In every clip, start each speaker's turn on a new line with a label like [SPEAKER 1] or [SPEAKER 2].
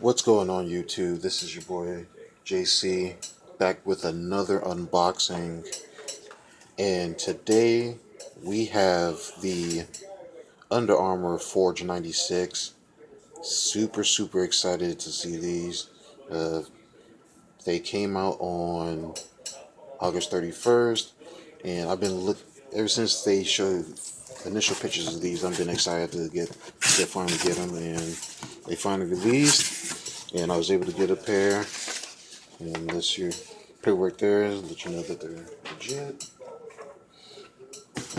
[SPEAKER 1] What's going on YouTube? This is your boy JC back with another unboxing, and today we have the Under Armour Forge 96. Super excited to see these. They came out on August 31st, and I've been ever since they showed initial pictures of these. I've been excited to finally get them, and they finally released, and I was able to get a pair. And this your paperwork there, let you know that they're legit.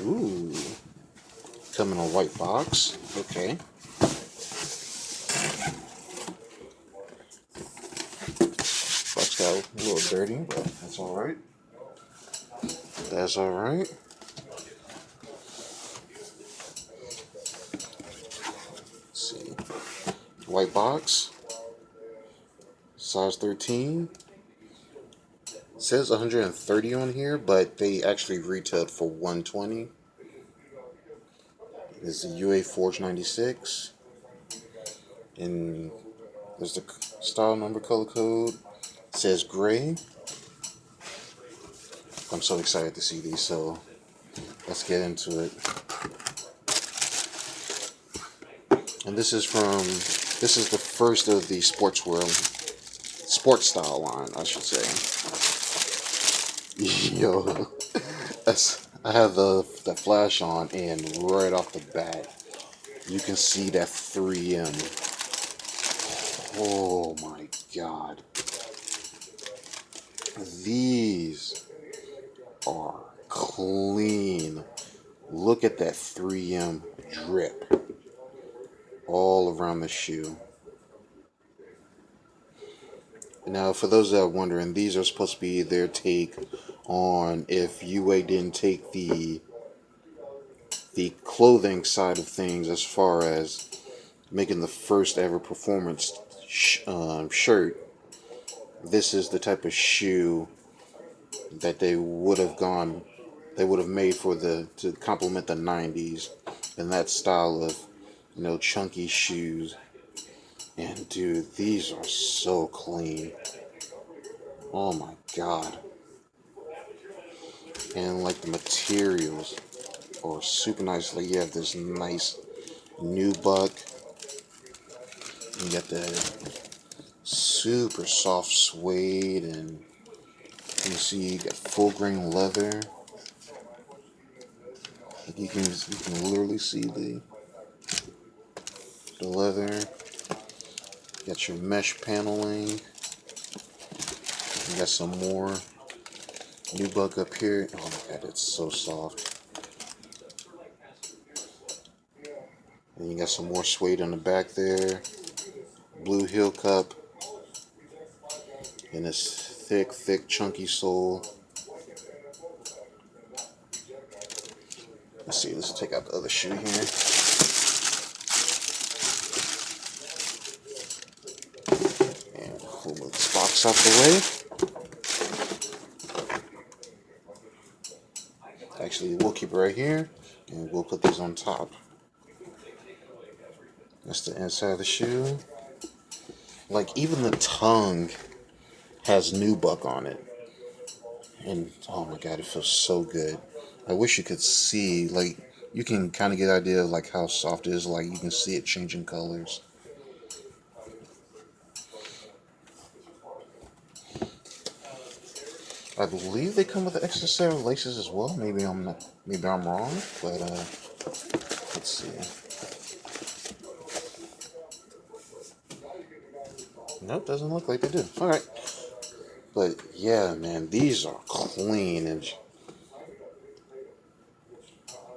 [SPEAKER 1] Ooh, come in a white box. Okay. Box got a little dirty, but that's all right. That's all right. Let's see, white box, size 13. It says 130 on here, but they actually retailed for 120. It's the UA Forge 96, and there's the style number color code. It says gray. I'm so excited to see these, so let's get into it. And this is the first of the Sportstyle line, I should say. Yo, I have the flash on, and right off the bat, you can see that 3M. Oh my God. These are clean. Look at that 3M drip all around the shoe. Now, for those that are wondering, these are supposed to be their take on if UA didn't take the clothing side of things, as far as making the first ever performance shirt. This is the type of shoe that they would have made to complement the 90s and that style of, chunky shoes. And dude, these are so clean. Oh my God. And like the materials are super nice. Like you have this nice Nubuck. You got the super soft suede, and you see you got full grain leather. Like you can literally see the leather. You got your mesh paneling. You got some more Nubuck up here. Oh my God, it's so soft. And you got some more suede on the back there. Blue heel cup. And this thick, chunky sole. Let's see, let's take out the other shoe here. And we'll move this box out the way. Actually, we'll keep it right here, and we'll put these on top. That's the inside of the shoe. Like, even the tongue has Nubuck on it. And, oh my God, it feels so good. I wish you could see, like, you can kind of get an idea of, like, how soft it is. Like, you can see it changing colors. I believe they come with an extra set of laces as well. Maybe I'm wrong, but, let's see. Nope, doesn't look like they do. Alright. But yeah, man, these are clean,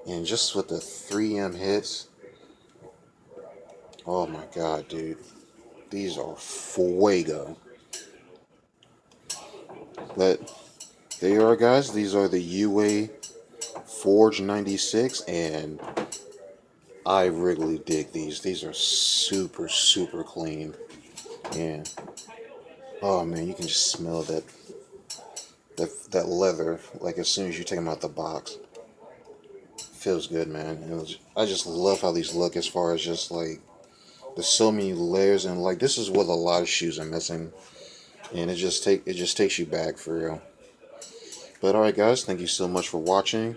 [SPEAKER 1] and just with the 3M hits, oh my God, dude, these are fuego. But there you are, guys. These are the UA Forge 96, and I really dig these. These are super clean. And oh man, you can just smell that leather, like, as soon as you take them out the box. Feels good, man. I just love how these look, as far as just like There's so many layers, and like this is what a lot of shoes are missing, and it just takes you back for real. But alright guys, thank you so much for watching.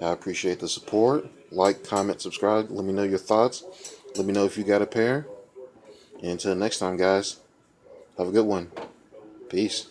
[SPEAKER 1] I appreciate the support. Like, comment, subscribe. Let me know your thoughts. Let me know if you got a pair. And until next time guys, have a good one. Peace.